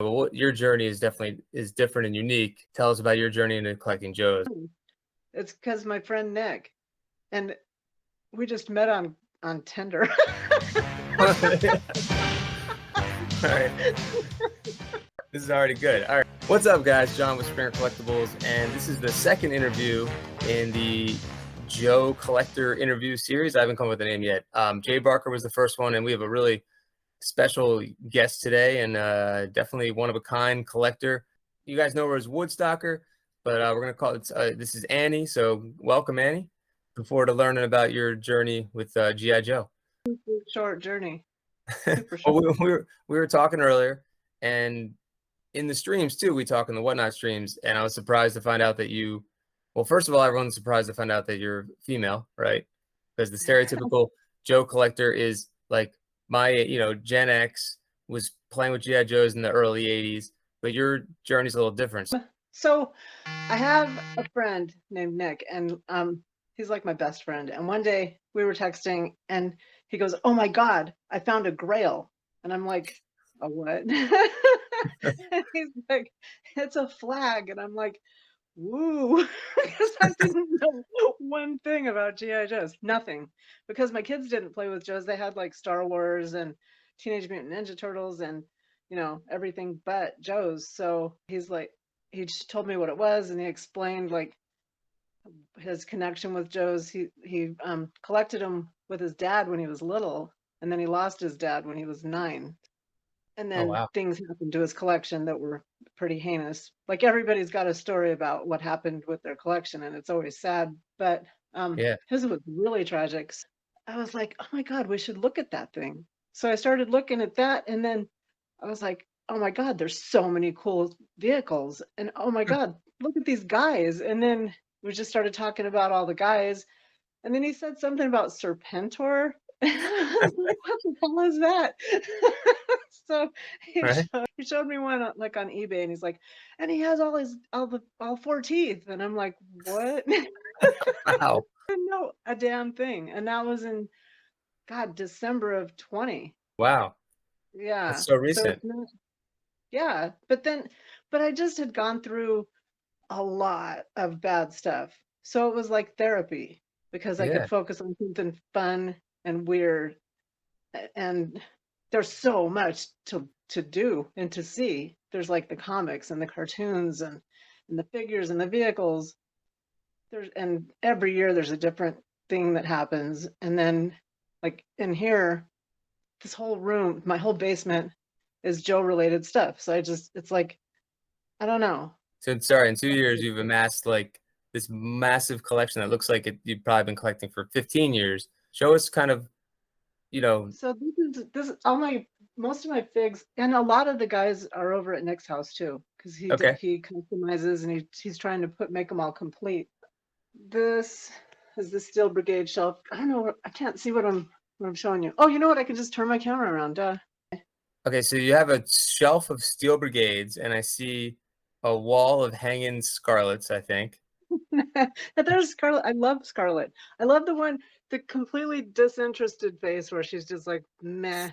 Well, what your journey is definitely different and unique. Tell us about your journey into collecting Joes. It's because my friend Nick, and we just met on Tinder. All right. This is already good. All right. What's up, guys? John with Springer Collectibles, and this is the second interview in the Joe Collector interview series. I haven't come up with a name yet. Jay Barker was the first one, and we have a really special guest today, and definitely one-of-a-kind collector. You guys know her as Woodstocker, but we're going to call it, this is Annie. So welcome, Annie. Looking forward to learning about your journey with G.I. Joe. Short journey. Super short. Well, we were talking earlier, and in the streams too, we talk in the WhatNot streams, and I was surprised to find out that you, well, first of all, everyone's surprised to find out that you're female, right? Because the stereotypical Joe collector is like my, Gen X was playing with G.I. Joes in the early 80s, but your journey's a little different. So I have a friend named Nick, and he's like my best friend. And one day we were texting, and he goes, "Oh my God, I found a grail." And I'm like, "A what?" And he's like, "It's a flag." And I'm like, "Woo," because I didn't know one thing about G.I. Joes, nothing. Because my kids didn't play with Joes. They had like Star Wars and Teenage Mutant Ninja Turtles and, everything but Joes. So he's like, he just told me what it was, and he explained like his connection with Joes. He collected them with his dad when he was little, and then he lost his dad when he was 9. And then things happened to his collection that were pretty heinous. Like everybody's got a story about what happened with their collection, and it's always sad. But his was really tragic. I was like, "Oh my God, we should look at that thing." So I started looking at that, and then I was like, "Oh my God, there's so many cool vehicles, and oh my God, look at these guys." And then we just started talking about all the guys, and then he said something about Serpentor. What the hell is that? So he showed me one like on eBay, and he's like, "And he has all 4 teeth," and I'm like, "What?" Wow. I didn't know a damn thing, and that was in December of 20. Wow. Yeah, That's so recent. Yeah, but I just had gone through a lot of bad stuff, so it was like therapy because I could focus on something fun and weird. And there's so much to do and to see. There's like the comics and the cartoons and the figures and the vehicles. And every year there's a different thing that happens. And then like in here, this whole room, my whole basement is Joe related stuff. So it's like, I don't know. So sorry, in 2 years you've amassed like this massive collection that looks like you've probably been collecting for 15 years. Show us kind of, So this is all most of my figs, and a lot of the guys are over at Nick's house too, because he customizes, and he's trying to make them all complete. This is the Steel Brigade shelf. I don't know, I can't see what I'm showing you. Oh, you know what? I can just turn my camera around. Duh. Okay, so you have a shelf of Steel Brigades, and I see a wall of hanging Scarletts, I think. There's Scarlett. I love Scarlett. I love the completely disinterested face where she's just like, meh.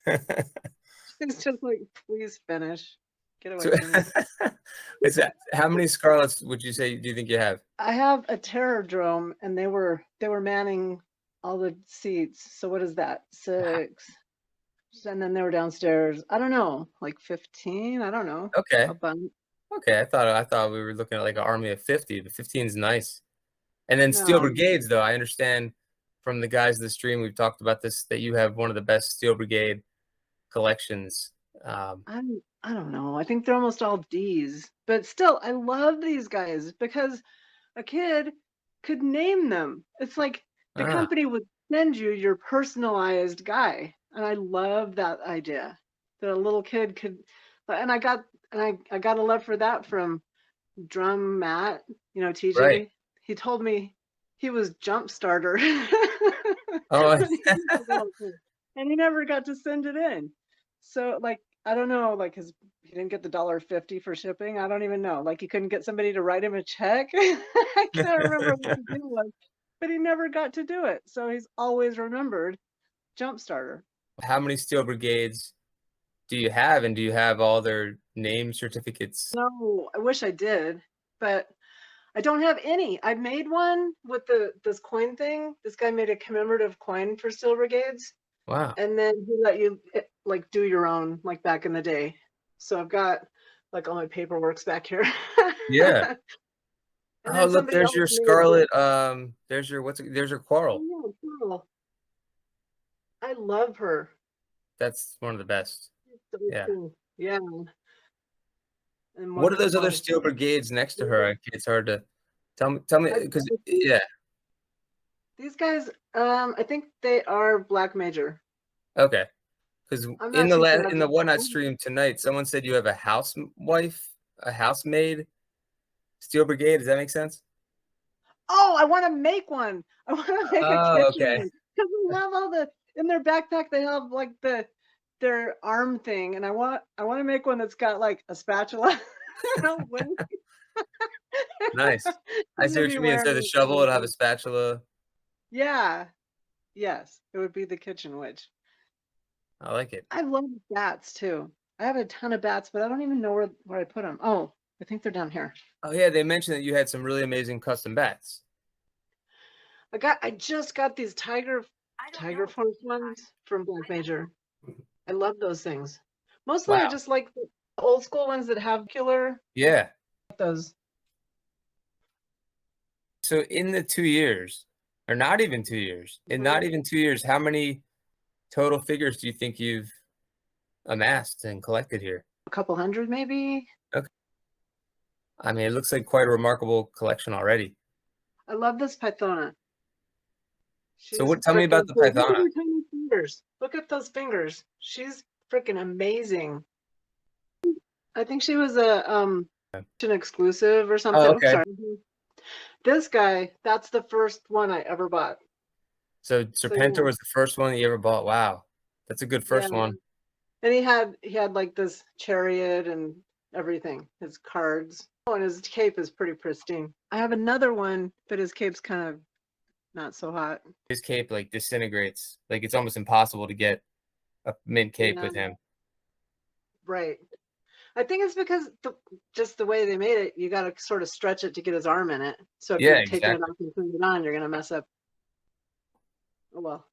She's just like, please finish. Get away from me. How many Scarletts would you say do you think you have? I have a terror drome, and they were manning all the seats. So what is that? 6. And then they were downstairs. I don't know, like 15. I don't know. Okay. A bunch. Okay, I thought we were looking at like an army of 50, but 15 is nice. And then Steel Brigades, though, I understand from the guys of the stream, we've talked about this, that you have one of the best Steel Brigade collections. I don't know. I think they're almost all D's, but still, I love these guys because a kid could name them. It's like the company would send you your personalized guy, and I love that idea that a little kid could. And I got a love for that from Drum Matt, TJ. Right. He told me he was jump starter. Oh. And he never got to send it in. So like, I don't know, like he didn't get the $1.50 for shipping. I don't even know. Like he couldn't get somebody to write him a check. I can't remember what the deal was, but he never got to do it. So he's always remembered jump starter. How many Steel Brigades do you have, and do you have all their name certificates? No, I wish I did, but I don't have any. I made one with this coin thing. This guy made a commemorative coin for Steel Brigades, Wow. and then he let you like do your own, like back in the day. So I've got like all my paperwork's back here. Yeah. And Oh, then look, somebody there's else your made it. Scarlett. There's your there's your Quarrel. Oh, yeah, cool. I love her. That's one of the best. She's so Yeah. cool. Yeah. And What are one those other well, Steel Brigades next to her? It's hard to tell me, because I think yeah. these guys, I think they are Black Major. Okay. Because I'm not too sure. in the WhatNot stream tonight, someone said you have a housewife, a housemaid, Steel Brigade. Does that make sense? Oh, I want to make one. I want to make a Oh, kitchen okay. one because we have all the in their backpack. They have like their arm thing, and I want to make one that's got like a spatula. Nice. I And see they'll what be you mean. Instead of wearing the like shovel, it'll have a spatula. yeah, yes, it would be the kitchen witch. I like it. I love bats too. I have a ton of bats, but I don't even know where I put them. Oh, I think they're down here. Oh yeah, they mentioned that you had some really amazing custom bats. I just got these tiger force ones from Black Major. I love those things. Mostly I Wow. just like the old school ones that have killer Yeah. those. So in the 2 years, or not even 2 years, in not even 2 years, how many total figures do you think you've amassed and collected here? A couple hundred maybe. Okay. I mean, it looks like quite a remarkable collection already. I love this Pythona. So She's tell me about freaking the cool. Look at Pythona. her tiny fingers. Look at those fingers. She's freaking amazing. I think she was an exclusive or Oh, something. okay. Sorry. This guy, that's the first one I ever bought. So So Serpentor was the first one that you ever bought. Wow. That's a good yeah. first one. And he had like this chariot and everything, his cards. Oh, and his cape is pretty pristine. I have another one, but his cape's kind of not so hot. His cape like disintegrates. Like it's almost impossible to get a mint cape Yeah, with him. right. I think it's because just the way they made it, you got to sort of stretch it to get his arm in it. So if Yeah, you're taking it exactly. off and putting it on, you're gonna mess up. Oh well.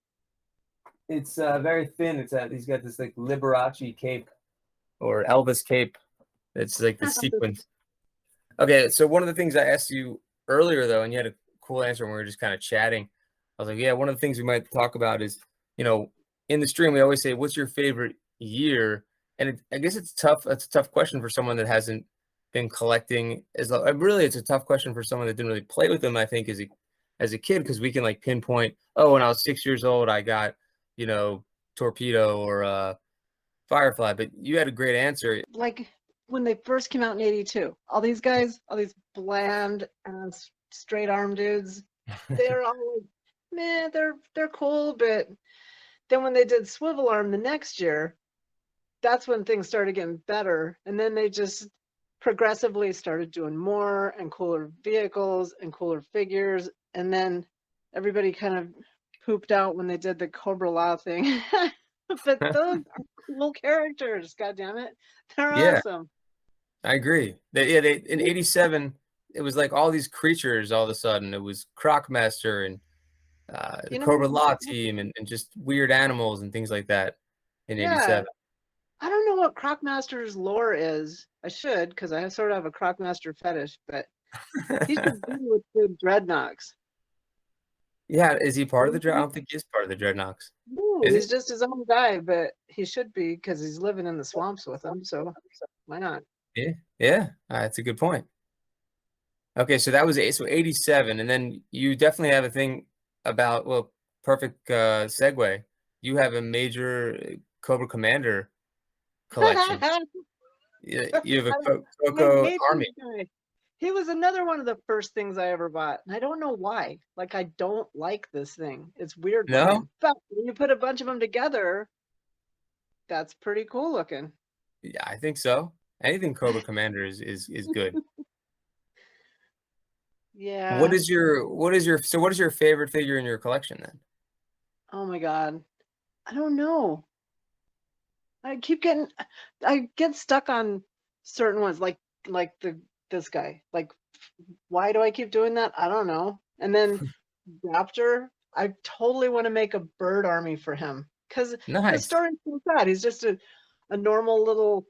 It's very thin. He's got this like Liberace cape or Elvis cape. It's like the sequence. Okay, so one of the things I asked you earlier though, and you had a cool answer when we were just kind of chatting. I was like, yeah, one of the things we might talk about is, in the stream we always say, what's your favorite year? And I guess it's tough. It's a tough question for someone that hasn't been collecting really, it's a tough question for someone that didn't really play with them, I think, as a kid, because we can like pinpoint, oh, when I was 6 years old, I got, Torpedo or Firefly, but you had a great answer. Like when they first came out in '82, all these guys, all these bland straight arm dudes, they're all like, man, they're cool. But then when they did Swivel Arm the next year, that's when things started getting better. And then they just progressively started doing more and cooler vehicles and cooler figures. And then everybody kind of pooped out when they did the Cobra Law thing. But those are cool characters, god damn it. They're Yeah, awesome. I agree. They in '87, it was like all these creatures all of a sudden. It was Crocmaster and the You know, Cobra Law team and just weird animals and things like that in yeah. '87. I don't know what Crocmaster's lore is. I should, because I sort of have a Crocmaster fetish, but he should be with the Dreadnoks. Yeah, is he part of the Dread? I don't think he's part of the Dreadnoks. No, Is he? he's just his own guy, but he should be because he's living in the swamps with them. So why not? Yeah, yeah. That's a good point. Okay, so that was so '87, and then you definitely have a thing about, well, perfect segue. You have a major Cobra Commander collection. You have a I Coco hate Army. this guy. He was another one of the first things I ever bought. And I don't know why. Like, I don't like this thing. It's weird No? looking. But when you put a bunch of them together, that's pretty cool looking. Yeah, I think so. Anything Cobra Commander is good. Yeah. What is your favorite figure in your collection then? Oh my God. I don't know. I get stuck on certain ones, like this guy. Like, why do I keep doing that? I don't know. And then Raptor, I totally want to make a bird army for him because his Nice. story's so sad. He's just a normal little,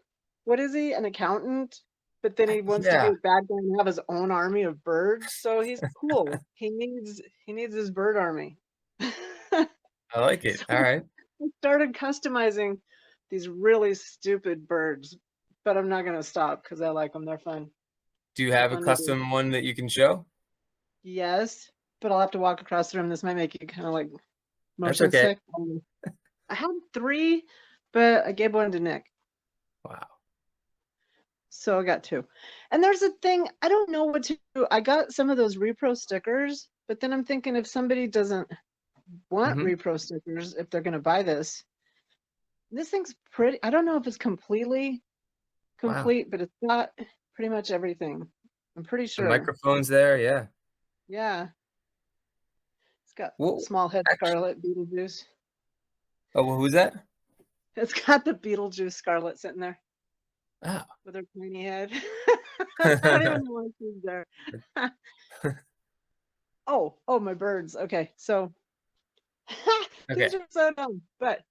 what is he? An accountant, but then he wants to be Yeah, a bad guy and have his own army of birds. So he's cool. He needs his bird army. I like it. So All right. I started customizing these really stupid birds, but I'm not gonna stop because I like them. They're fun. Do you They're have a fun to do. custom one that you can show? Yes, but I'll have to walk across the room. This might make you kind of like That's motion okay. sick. I had 3, but I gave one to Nick, Wow. so I got 2. And there's a thing I don't know what to do. I got some of those repro stickers, but then I'm thinking if somebody doesn't want Hmm. repro stickers, if they're gonna buy this thing's pretty. I don't know if it's completely Wow. complete, but it's got pretty much everything. I'm pretty The sure. microphone's there. Yeah. Yeah, it's got Well, small head actually, Scarlett Beetlejuice. oh, well, who's that? It's got the Beetlejuice Scarlett sitting there Oh. with her tiny head. I don't even know why she's there. Oh, my birds. Okay, so Okay. these are so dumb. But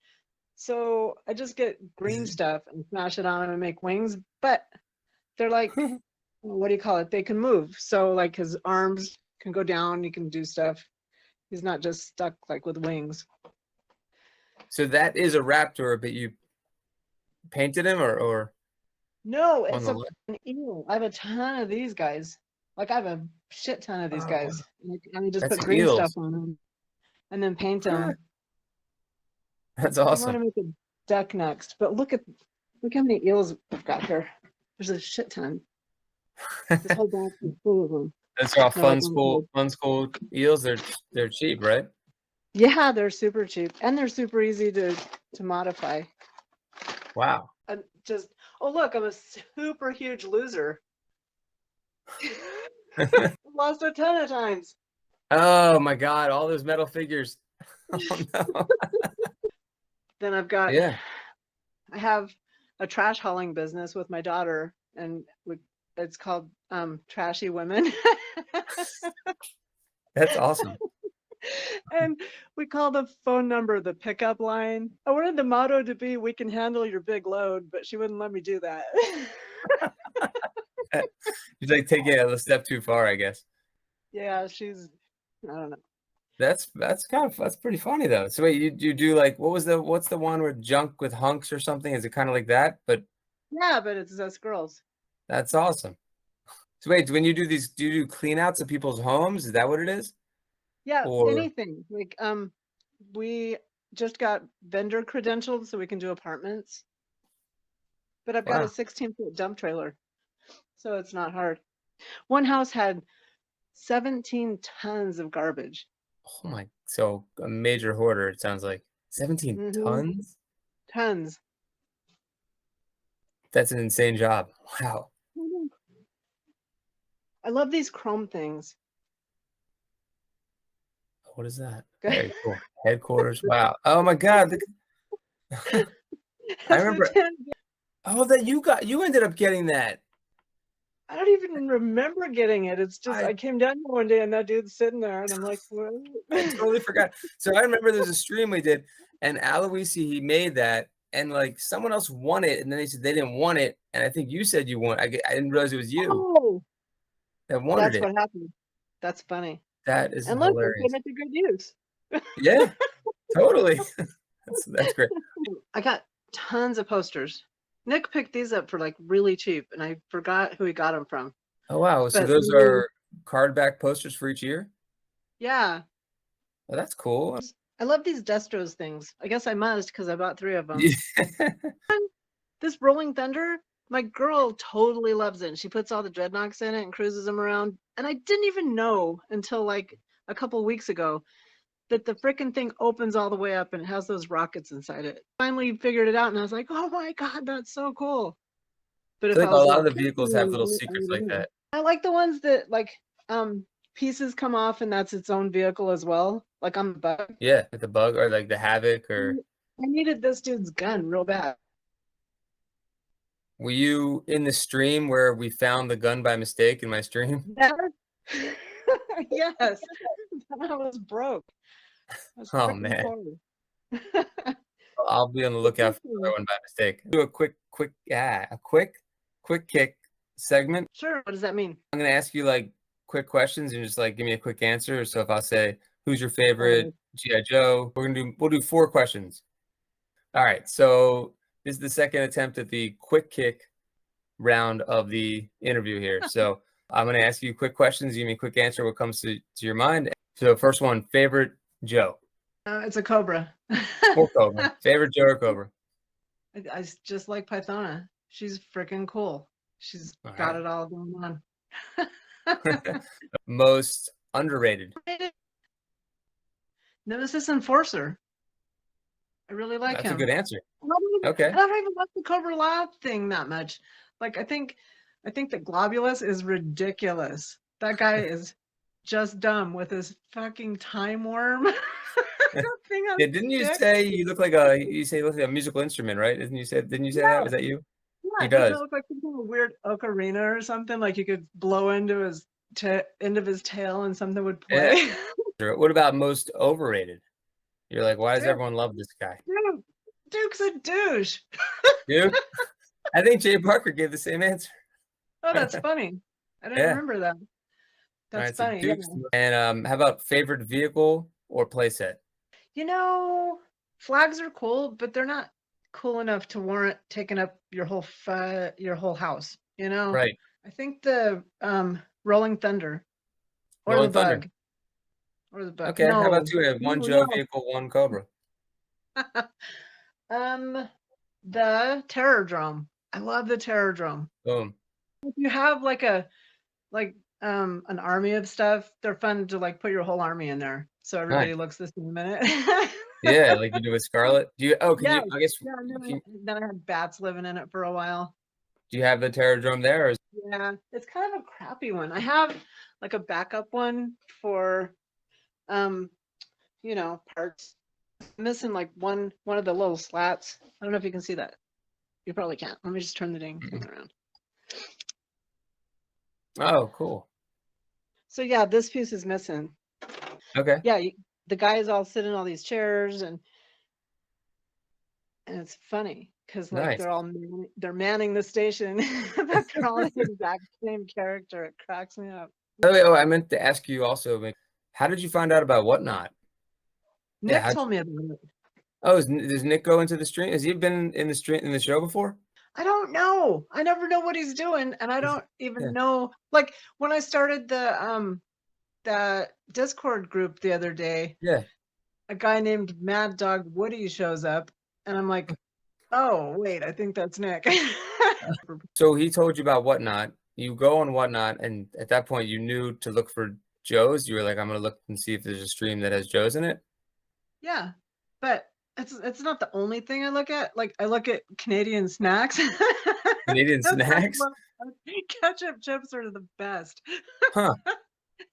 so I just get green stuff and smash it on them and make wings. But they're like, what do you call it? They can move. So like his arms can go down. He can do stuff. He's not just stuck like with wings. So that is a raptor, but you painted him or No, on it's the a left? fucking eel. I have a ton of these guys. Like I have a shit ton of these Oh, guys. And I just that's put green stuff eels. on them and then paint them. That's I want awesome. to make a duck next, but look how many eels I've got here. There's a shit ton. This whole box is full of them. Those are all No, it's not. fun school eels. They're cheap, right? Yeah, they're super cheap and they're super easy to modify. Wow. And just oh look, I'm a super huge loser. Lost a ton of times. Oh my God, all those metal figures. Oh no. Then I Yeah. have a trash hauling business with my daughter, and it's called Trashy Women. That's awesome. And we call the phone number the pickup line. I wanted the motto to be "We can handle your big load," but she wouldn't let me do that. She's like taking it a step too far, I guess. Yeah, I don't know. That's pretty funny though. So wait, you do like what's the one with junk with hunks or something? Is it kind of like that? But Yeah, but it's us girls. that's awesome. So wait, when you do these, do you do clean outs of people's homes? Is that what it is? Yeah, Or anything. Like we just got vendor credentialed so we can do apartments. But I've got a wow. 16-foot dump trailer, so it's not hard. One house had 17 tons of garbage. Oh my, so a major hoarder, it sounds like. 17 Hmm. tons? Tons. That's an insane job. Wow. I love these chrome things. What is that? Very cool. Headquarters. Wow. Oh my God. I As remember. Lieutenant, Oh, you ended up getting that. I don't even remember getting it. It's just I I came down here one day and that dude's sitting there and I'm like, what? I totally forgot. So I remember there's a stream we did, and Aloisi, he made that, and like someone else won it, and then they said they didn't want it, and I think you said you won. I didn't realize it was you Oh, that wanted that's it. what happened. That's funny. That is And look, I hilarious. put it to good use. Yeah, totally. That's great. I got tons of posters. Nick picked these up for like really cheap, and I forgot who he got them from. Oh wow. So But those are card back posters for each year? yeah, Oh, that's cool. I love these Destros things. I guess I must because I bought 3 of them. Yeah. This Rolling Thunder, my girl totally loves it. And she puts all the dreadnoughts in it and cruises them around. And I didn't even know until like a couple weeks ago that the freaking thing opens all the way up and it has those rockets inside it. Finally figured it out, and I was like, oh my God, that's so cool. But I if feel I like a was lot more of the careful, vehicles have little I secrets would like know. that. I like the ones that like pieces come off and that's its own vehicle as well. Like on the bug. Yeah, like the bug or like the havoc or I needed this dude's gun real bad. Were you in the stream where we found the gun by mistake in my stream? Yes. Yes. I was broke. I was Oh freaking man, poor. I'll be on the lookout for another one by mistake. Do a quick kick segment. Sure. What does that mean? I'm gonna ask you like quick questions and just like give me a quick answer. So if I say, "Who's your favorite GI Joe?" We'll do 4 questions. All right. So this is the second attempt at the quick kick round of the interview here. So I'm gonna ask you quick questions. You give me a quick answer. What comes to your mind? So first one, favorite Joe. It's a Cobra. Or Cobra. Favorite Joe or Cobra? I just like Pythona. She's freaking cool. She's All got right. it all going on. Most underrated. Nemesis Enforcer. I really like That's him. a good answer. I Okay. don't even like the Cobra Lab thing that much. Like I think that Globulus is ridiculous. That guy is just dumb with his fucking time worm. Thing on Yeah, didn't you stick. say you look like a musical instrument, right? Didn't you say that? Was that you? Yeah, He doesn't does. it look like some kind of weird ocarina or something? Like you could blow into his end of his tail and something would play. Yeah. What about most overrated? You're like, why does Dude, everyone love this guy? Duke's a douche. Dude, I think Jay Parker gave the same answer. Oh, that's funny. I didn't Yeah. remember that. That's Right, so funny. Duke's. Yeah. And how about favorite vehicle or playset? You know, flags are cool, but they're not cool enough to warrant taking up your whole house. You know, Right. I think the Rolling Thunder or Rolling the Thunder. Bug or the Bug. Okay. How about No, you have one no, Joe no. vehicle, one Cobra? The Terrordrome. I love the Terrordrome. Boom. If you have like an army of stuff, they're fun to like put your whole army in there, so everybody Nice. looks the same a minute. Yeah, like you do with Scarlett. Do you? Oh, can Yeah, you? I guess. yeah. And Can, then I had bats living in it for a while. do you have the Terrordrome there? Or is, Yeah, it's kind of a crappy one. I have like a backup one for, parts. I'm missing like one of the little slats. I don't know if you can see that. You probably can't. Let me just turn the dang thing around. oh, cool. So yeah, this piece is missing. Okay. Yeah, the guys all sit in all these chairs and it's funny because like Nice. they're manning the station, but they're all the exact same character. It cracks me up. Oh, I meant to ask you also, like, how did you find out about WhatNot? Nick told me about it. Oh, does Nick go into the stream? Has he been in the show before? I don't know. I never know what he's doing, and I don't even know. Like when I started the Discord group the other day, Yeah. a guy named Mad Dog Woody shows up, and I'm like, oh wait, I think that's Nick. So he told you about WhatNot. You go on WhatNot, and at that point, you knew to look for Joes. You were like, I'm gonna look and see if there's a stream that has Joes in it. Yeah, but it's not the only thing I look at. Like I look at Canadian snacks. Canadian snacks? Ketchup chips are the best. Huh.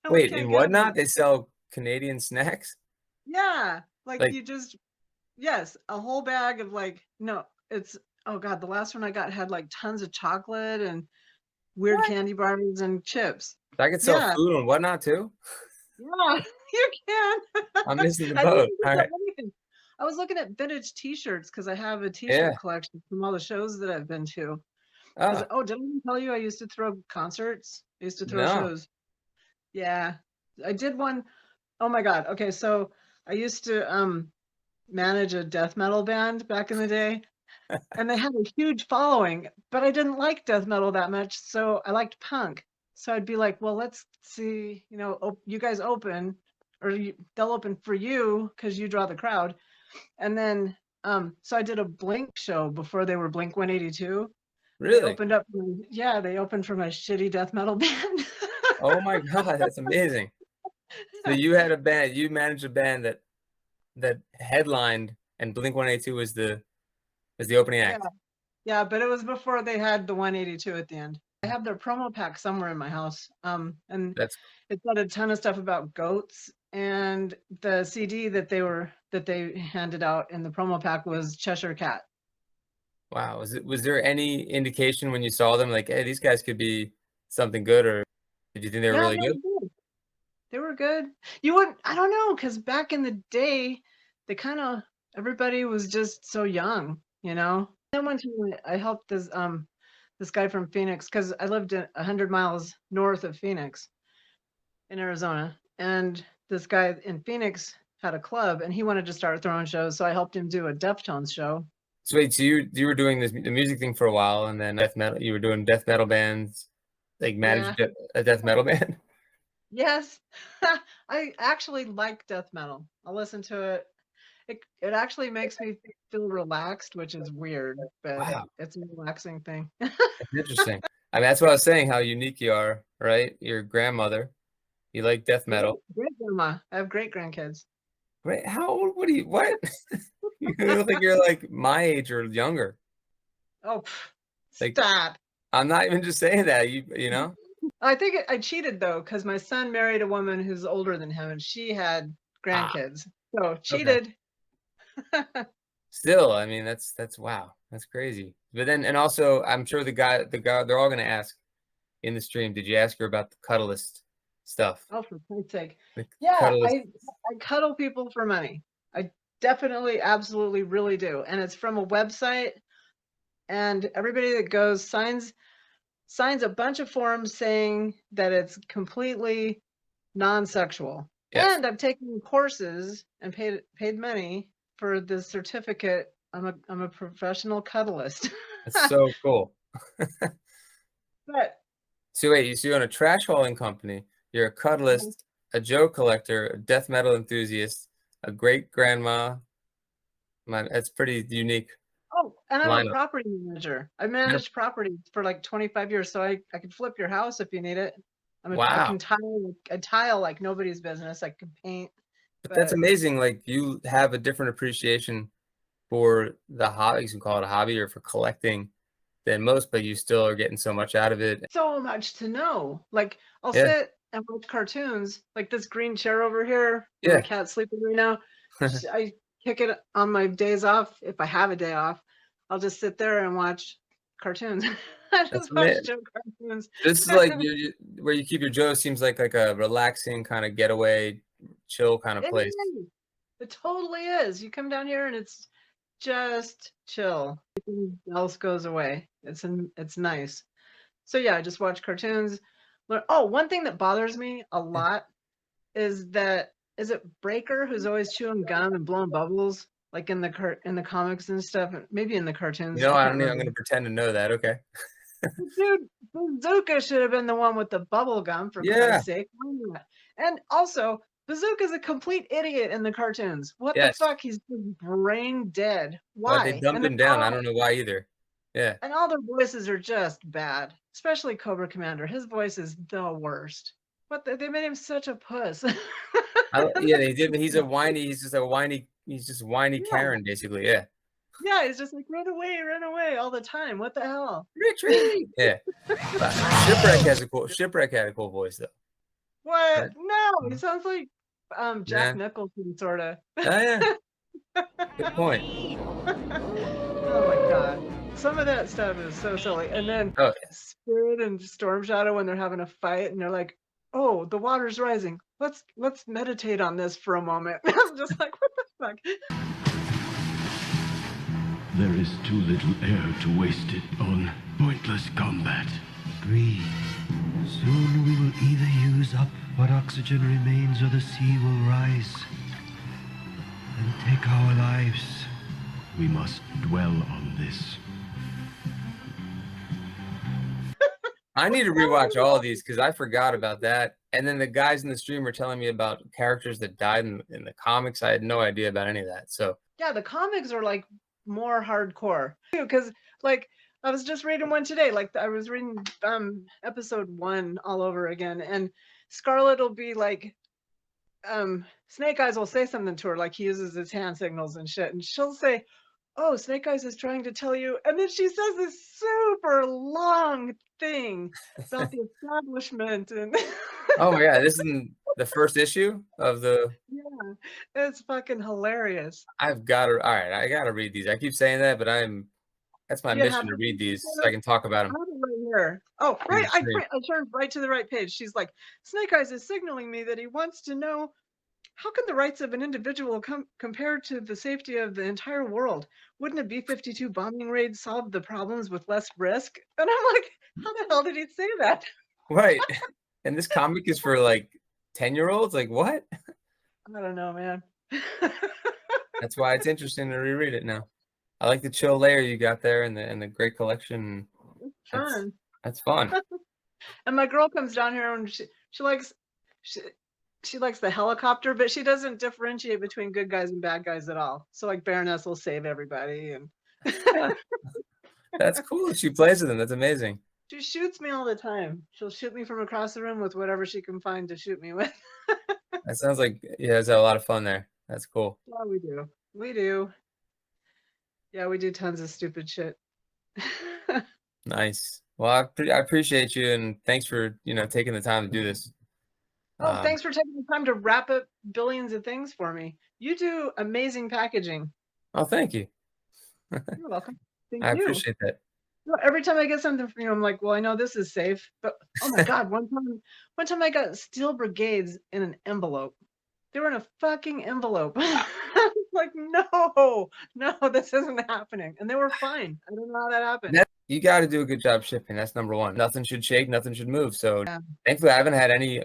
Wait, in WhatNot they sell Canadian snacks? Yeah, Like, you just yes, a whole bag of oh god, the last one I got had like tons of chocolate and weird candy bars and chips. I could sell food on WhatNot too? Yeah, you can. I'm missing the I didn't boat. look All at right. anything. I was looking at vintage t-shirts because I have a t-shirt collection from all the shows that I've been to. Oh, Didn't I tell you I used to throw concerts? I used to throw no. shows. Yeah. I did one. Oh my God. Okay, so I used to manage a death metal band back in the day. And they had a huge following, but I didn't like death metal that much, so I liked punk. So I'd be like, well, let's see, you guys open, or they'll open for you because you draw the crowd. And then, so I did a Blink show before they were Blink 182. Really? They opened up, they opened for my shitty death metal band. Oh my God, that's amazing. So you had a band, you managed a band that headlined, and Blink 182 was the opening act. Yeah, but it was before they had the 182 at the end. I have their promo pack somewhere in my house. And it's got a ton of stuff about goats, and the CD that they handed out in the promo pack was Cheshire Cat. Wow. Was there any indication when you saw them like, hey, these guys could be something good, or did you think they were Yeah, really good? they were good. You wouldn't, I don't know, because back in the day, they kind of, everybody was just so young, you know? Then one time I helped this guy from Phoenix, because I lived 100 miles north of Phoenix in Arizona. And this guy in Phoenix had a club and he wanted to start throwing shows. So I helped him do a Deftones show. So wait, so you were doing the music thing for a while, and then death metal. You were doing death metal bands, like Yeah. managed a death metal band. Yes. I actually like death metal. I'll listen to it. It actually makes me feel relaxed, which is weird, but Wow, it's a relaxing thing. that's interesting. I mean, that's what I was saying. How unique you are, right? Your grandmother. You like death Yeah, metal. great grandma. I have great grandkids. Right? How old? What do you? What? You look like you're like my age or younger. Oh, Like stop. I'm not even just saying that. You know? I think I cheated though, because my son married a woman who's older than him, and she had Ah, grandkids. So okay. cheated. Still, I mean, that's wow, that's crazy. But then, and also, I'm sure they're all gonna ask in the stream. Did you ask her about the cuddlist stuff? Oh, for Christ's sake. The Yeah, cuddlist. I cuddle people for money. I definitely, absolutely, really do. And it's from a website, and everybody that goes signs a bunch of forms saying that it's completely non-sexual. Yes, And I've taken courses and paid money for the certificate. I'm a professional cuddlist. that's so cool. But So wait, so you own a trash hauling company. You're a cuddlist, a Joe collector, a death metal enthusiast, a great grandma. Man, that's pretty unique oh, and I'm a lineup. property manager. I You're- managed property for like 25 years, so I can flip your house if you need it. I Wow, can tile like nobody's business. I can paint, but that's but amazing. Like you have a different appreciation for the hobby, you can call it a hobby, or for collecting than most, but you still are getting so much out of it. so much to know. Like I'll Yeah, sit and watch cartoons, like this green chair over here where my yeah, cat's sleeping right now. I kick it on my days off. If I have a day off, I'll just sit there and watch cartoons. I that's just watch amazing. joke cartoons. This is like where you keep your Joe. Seems like a relaxing kind of getaway, chill kind of It place. is. It totally is. You come down here and it's just chill. Everything else goes away. It's nice. So yeah, I just watch cartoons. Oh, one thing that bothers me a lot is that is it Breaker who's always chewing gum and blowing bubbles like in the comics and stuff, maybe in the You cartoons. know, I I can't don't even. I'm remember. gonna pretend to know that. Okay. Dude, Bazooka should have been the one with the bubble gum, for Yeah. Christ's sake. Why not? And also, Bazooka's a complete idiot in the cartoons. What the Yes. fuck? He's just brain dead. Why they Why? dumped him down? I don't know why either. Yeah. And all their voices are just bad. Especially Cobra Commander. His voice is the worst. They made him such a puss. Yeah, they did. But he's a whiny. He's just a whiny. He's just whiny Yeah, Karen, basically. Yeah. yeah, he's just like run away all the time. What the hell? Retreat. Yeah. Shipwreck had a cool voice though. What? Right? No, he sounds like Jack Yeah. Nicholson sort of. Oh yeah. Good point. Oh my god. Some of that stuff is so silly. And then Oh, Spirit and Storm Shadow when they're having a fight and they're like, "Oh, the water's rising. Let's meditate on this for a moment." I'm just like, "What the fuck?" There is too little air to waste it on pointless combat. Breathe. Soon we will either use up what oxygen remains or the sea will rise and take our lives. We must dwell on this. I need to rewatch all of these because I forgot about that. And then the guys in the stream were telling me about characters that died in the comics. I had no idea about any of that. So Yeah, the comics are like more hardcore because like I was just reading one today. Like I was reading episode 1 all over again, and Scarlett will be like, Snake Eyes will say something to her, like he uses his hand signals and shit, and she'll say, "Oh, Snake Eyes is trying to tell you," and then she says this super long thing about the establishment and oh my god, this is in the first issue of the. yeah, it's fucking hilarious. I've got to. All right, I got to read these. I keep saying that, but I'm That's my Do you mission have to the read picture these of so I it? can talk about I them. have it right here. Oh, in right. the stream. I turned right to the right page. She's like, Snake Eyes is signaling me that he wants to know, how can the rights of an individual compare to the safety of the entire world? Wouldn't a B-52 bombing raid solve the problems with less risk? And I'm like, how the hell did he say that? Right. And this comic is for like 10-year-olds? Like what? I don't know, man. That's why it's interesting to reread it now. I like the chill layer you got there and the great collection. Fun. That's fun. And my girl comes down here and she likes she likes the helicopter, but she doesn't differentiate between good guys and bad guys at all. So like Baroness will save everybody, and That's cool. She plays with them. That's amazing. she shoots me all the time. She'll shoot me from across the room with whatever she can find to shoot me with. That sounds like you guys have a lot of fun there. That's cool. Yeah, we do. We do. Yeah, we do tons of stupid shit. Nice. Well, I appreciate you, and thanks for taking the time to do this. Oh, thanks for taking the time to wrap up billions of things for me. You do amazing packaging. Oh, thank you. You're welcome. Thank I you. appreciate that. Every time I get something from you, I'm like, well, I know this is safe, but oh my God, one time I got Steel Brigades in an envelope. They were in a fucking envelope. I was like, no, this isn't happening. And they were fine. I don't know how that happened. You got to do a good job shipping. That's number one. Nothing should shake, nothing should move. So Yeah. thankfully, I haven't had any,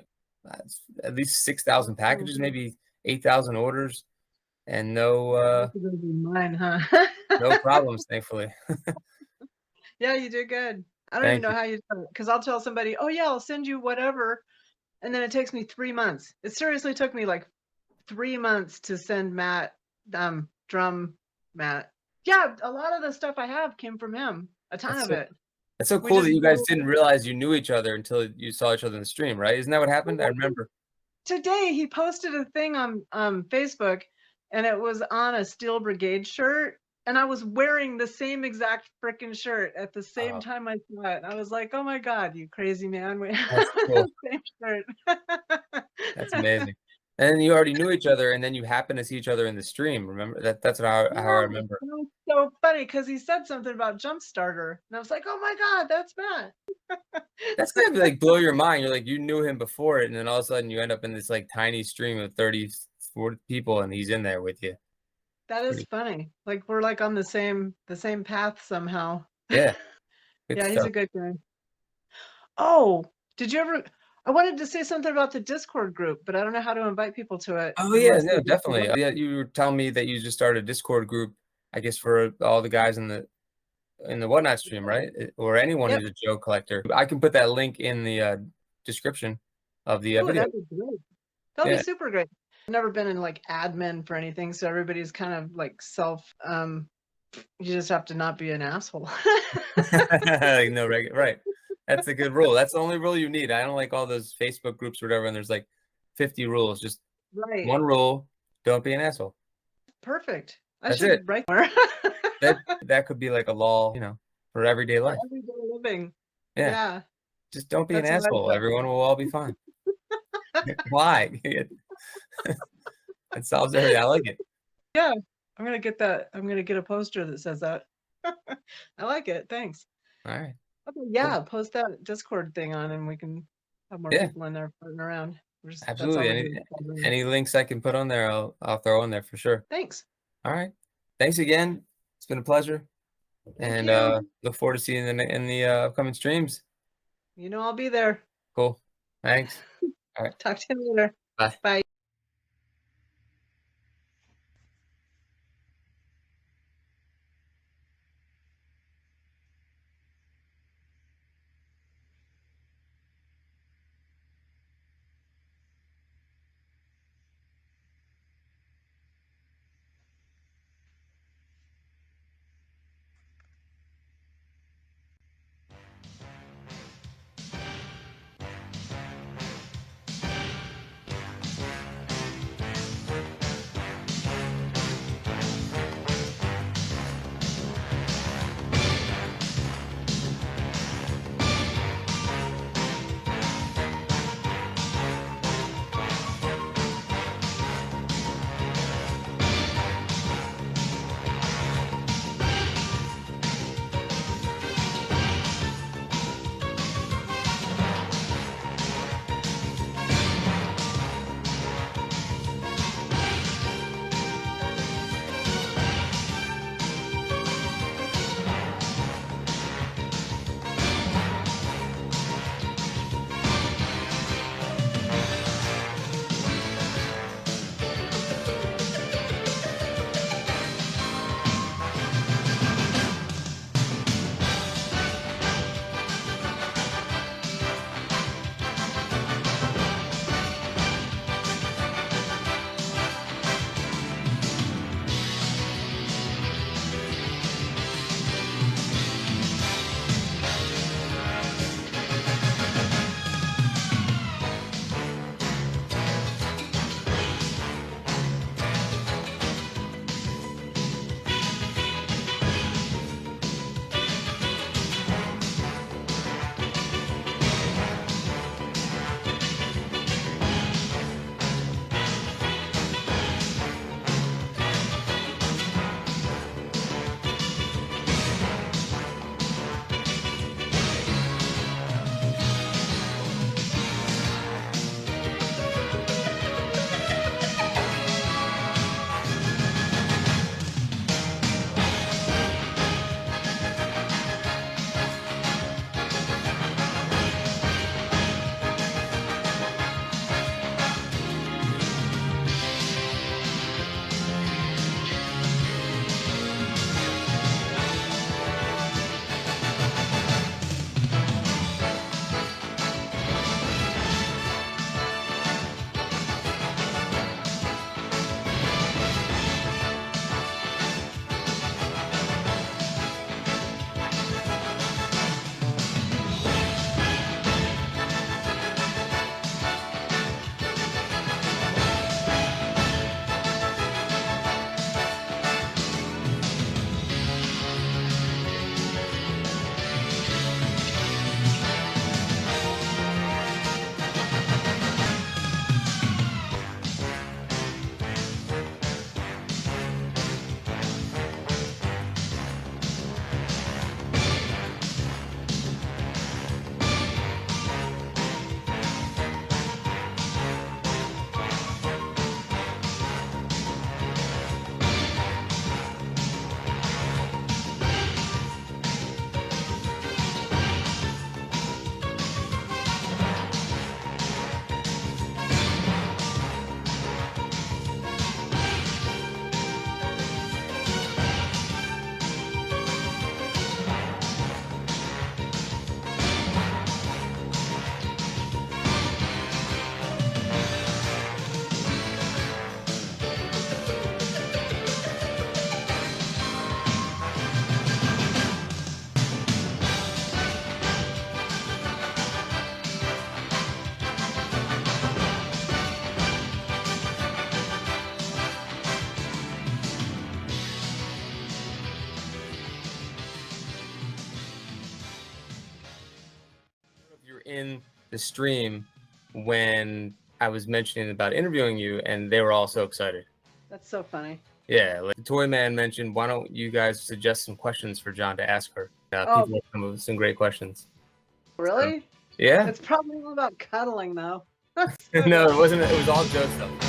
at least 6,000 packages, maybe 8,000 orders, and no Mine, huh? no problems, thankfully. Yeah, you did good. I don't Thank even know you. how you do it, because I'll tell somebody, oh yeah, I'll send you whatever, and then it takes me 3 months. It seriously took me like 3 months to send Matt, drum Matt. Yeah, a lot of the stuff I have came from him. A ton of it. It's so We cool that just you guys built- didn't realize you knew each other until you saw each other in the stream, right? Isn't that what happened? I remember. Today he posted a thing on Facebook, and it was on a Steel Brigade shirt, and I was wearing the same exact freaking shirt at the same time I saw it. I was like, oh my God, you crazy man. We have Cool. the same shirt. That's amazing. And then you already knew each other, and then you happened to see each other in the stream. Remember that's how I remember. It was so funny because he said something about Jumpstarter, and I was like, "Oh my God, that's Matt." That's gonna like blow your mind. You're like, you knew him before it, and then all of a sudden you end up in this like tiny stream of 30, 40 people, and he's in there with you. That is funny. Like we're like on the same path somehow. Yeah. Good Yeah, he's stuff. a good guy. Oh, did you ever? I wanted to say something about the Discord group, but I don't know how to invite people to it. Oh yeah, no, definitely. Yeah, you were telling me that you just started a Discord group, I guess for all the guys in the WhatNot stream, right? Or anyone who's a Joe collector. I can put that link in the description of the video. That'd be great. That'd be super great. I've never been in like admin for anything, so everybody's kind of like you just have to not be an asshole. Like right. That's a good rule. That's the only rule you need. I don't like all those Facebook groups or whatever, and there's like 50 rules. Just one rule: don't be an asshole. Perfect. That's should it. write more. that could be like a law, for everyday life. Everyday living. Yeah. Yeah. Just don't be an asshole. Everyone will all be fine. Why? It solves everything. I like it. Yeah. I'm gonna get that. I'm gonna get a poster that says that. I like it. Thanks. All right. Okay, yeah, cool. Post that Discord thing on, and we can have more people in there floating around. Absolutely. Any links I can put on there, I'll throw on there for sure. Thanks. All right. Thanks again. It's been a pleasure. Thank and look forward to seeing you in the upcoming streams. I'll be there. Cool. Thanks. All right. Talk to you later. Bye. Bye. in the stream when I was mentioning about interviewing you, and they were all so excited. That's so funny. Yeah, like the Toy Man mentioned, why don't you guys suggest some questions for John to ask her? Oh. People have come up with some great questions. Really? Yeah? It's probably all about cuddling, though. No, it wasn't. It was all Joe stuff.